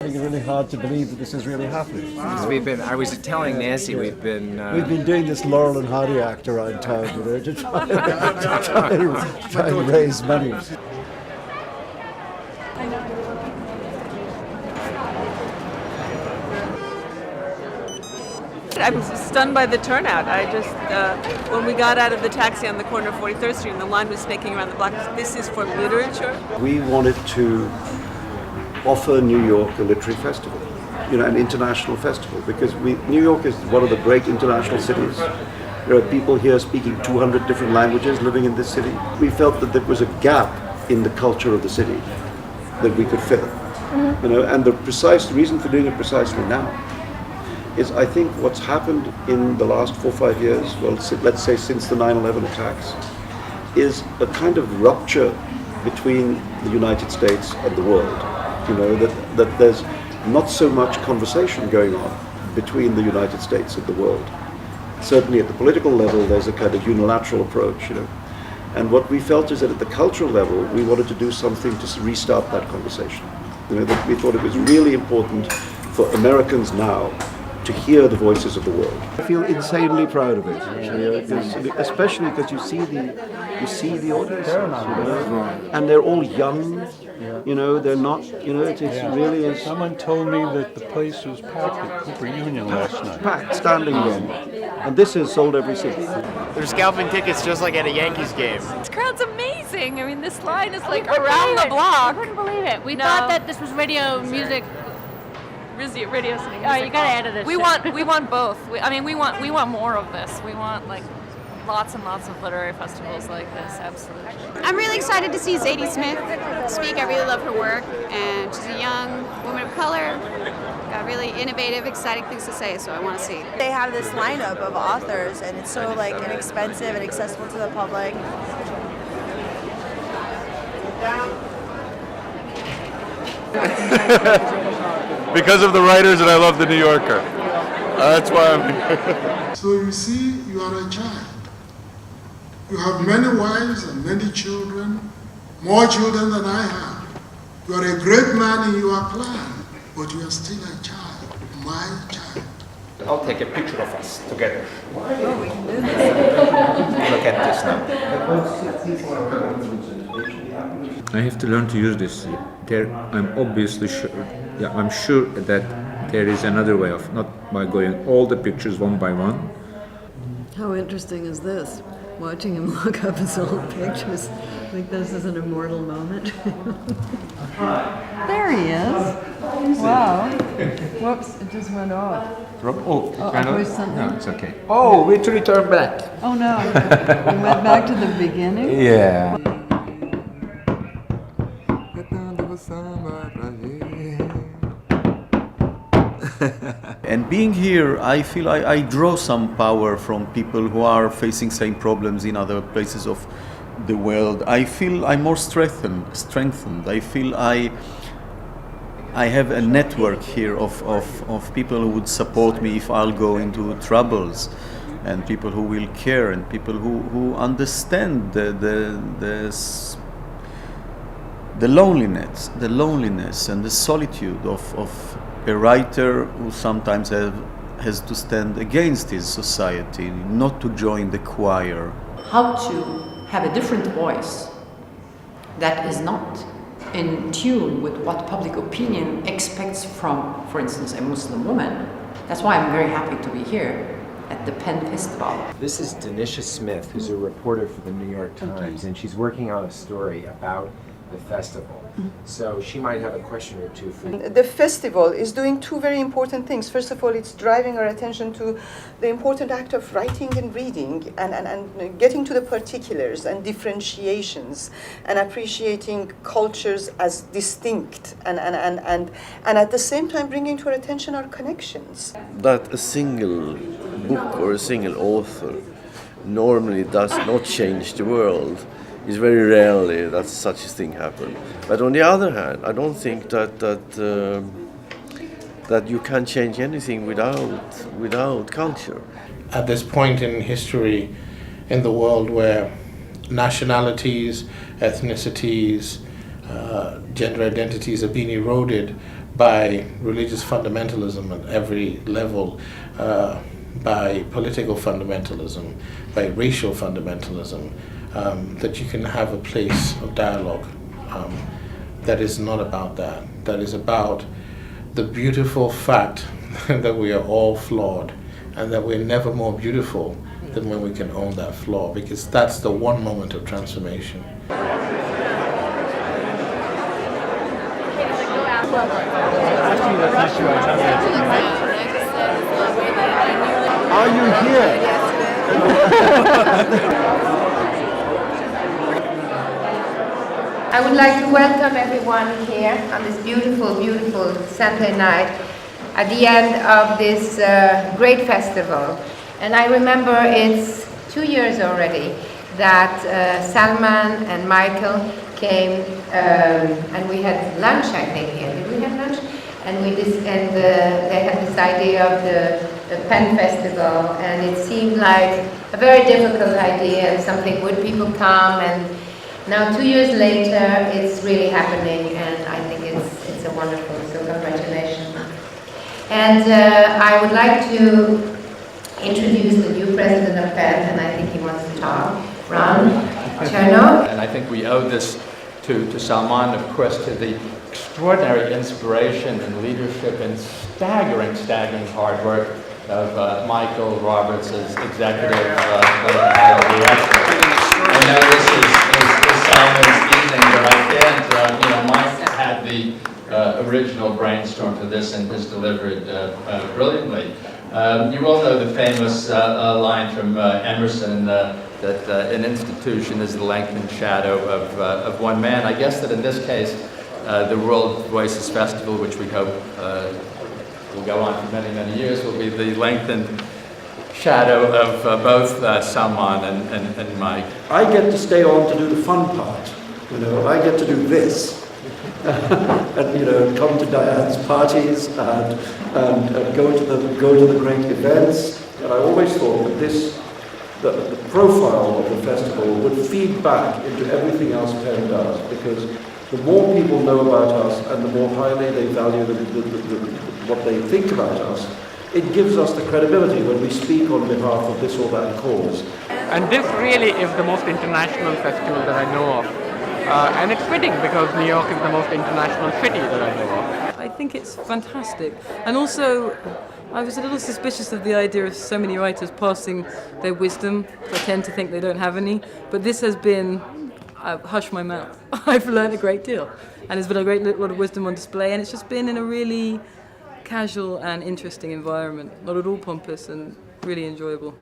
It's really hard to believe that this is really happening. I was telling Nancy, we've been doing this Laurel and Hardy act around town, to try and raise money. I was stunned by the turnout. I just, when we got out of the taxi on the corner of 43rd Street and the line was snaking around the block, this is for literature? We wanted to offer New York a literary festival, an international festival, because New York is one of the great international cities. There are people here speaking 200 different languages living in this city. We felt that there was a gap in the culture of the city that we could fill. And the precise reason for doing it precisely now is, I think, what's happened in the last 4 or 5 years, well, let's say since the 9/11 attacks, is a kind of rupture between the United States and the world. That there's not so much conversation going on between the United States and the world. Certainly at the political level, there's a kind of unilateral approach, And what we felt is that at the cultural level, we wanted to do something to restart that conversation. That we thought it was really important for Americans now to hear the voices of the world. I feel insanely proud of it, especially because you see the audiences, and they're all young. They're not. It's really is. Someone told me that the place was packed at Cooper Union last night. Packed, standing room, and this is sold every city. They're scalping tickets just like at a Yankees game. This crowd's amazing. I mean, this line is like around the block. I couldn't believe it. We thought that this was radio music. Radio City. Oh, you gotta add to this. We want both. We want more of this. We want lots and lots of literary festivals like this. Absolutely. I'm really excited to see Zadie Smith speak. I really love her work, and she's a young woman of color. Got really innovative, exciting things to say, so I want to see. They have this lineup of authors, and it's so inexpensive and accessible to the public. Because of the writers, and I love the New Yorker. That's why I'm here. So you see, you are a child. You have many wives and many children, more children than I have. You are a great man in your clan, but you are still a child, my child. I'll take a picture of us together. Oh, we can do this. Look at this now. I have to learn to use this. I'm obviously sure. Yeah, I'm sure that there is another way of, not by going all the pictures one by one. How interesting is this? Watching him look up his old pictures. Like this is an immortal moment. There he is. Wow. Whoops, it just went off. Oh, no, it's okay. Oh, we to return back. Oh no, we went back to the beginning? Yeah. And being here, I feel I draw some power from people who are facing same problems in other places of the world. I feel I'm more strengthened. I feel I have a network here of people who would support me if I'll go into troubles, and people who will care, and people who understand the loneliness and the solitude of a writer who sometimes has to stand against his society, not to join the choir. How to have a different voice that is not in tune with what public opinion expects from, for instance, a Muslim woman. That's why I'm very happy to be here at the Penn Festival. This is Denisha Smith, who's a reporter for the New York Times, and she's working on a story about the festival. So she might have a question or two for you. The festival is doing two very important things. First of all, it's driving our attention to the important act of writing and reading, and getting to the particulars and differentiations, and appreciating cultures as distinct, and at the same time bringing to our attention our connections. That a single book or a single author normally does not change the world. It's very rarely that such a thing happens. But on the other hand, I don't think that you can change anything without culture. At this point in history in the world where nationalities, ethnicities, gender identities are being eroded by religious fundamentalism at every level, by political fundamentalism, by racial fundamentalism, that you can have a place of dialogue that is not about that. That is about the beautiful fact that we are all flawed and that we're never more beautiful than when we can own that flaw, because that's the one moment of transformation. Are you here? I would like to welcome everyone here on this beautiful, beautiful Sunday night at the end of this great festival. And I remember it's 2 years already that Salman and Michael came and we had lunch, I think, here. Did we have lunch? And they had this idea of the pen festival, and it seemed like a very difficult idea, and something, would people come? And now 2 years later, it's really happening, and I think it's a wonderful, so congratulations. And I would like to introduce the new president of PEN, and I think he wants to talk. Ron Cherno. And I think we owe this to Salman, of course, to the extraordinary inspiration and leadership and staggering hard work of Michael Roberts as executive director. I know this is Salman's evening, but I can't, Mike had the original brainstorm for this and has delivered brilliantly. You all know the famous line from Emerson that an institution is the lengthened shadow of one man. I guess that in this case, the World Voices Festival, which we hope will go on for many, many years, will be the lengthened shadow of both Salman and Mike. I get to stay on to do the fun part. I get to do this. And come to Diane's parties and go to the great events. And I always thought that the profile of the festival would feed back into everything else PEN does, because the more people know about us and the more highly they value what they think about us, it gives us the credibility when we speak on behalf of this or that cause. And this really is the most international festival that I know of. And it's fitting because New York is the most international city that I know of. I think it's fantastic. And also, I was a little suspicious of the idea of so many writers passing their wisdom. I tend to think they don't have any. But this has been, hush my mouth. I've learned a great deal. And there's been a great lot of wisdom on display. And it's just been in a really casual and interesting environment. Not at all pompous and really enjoyable.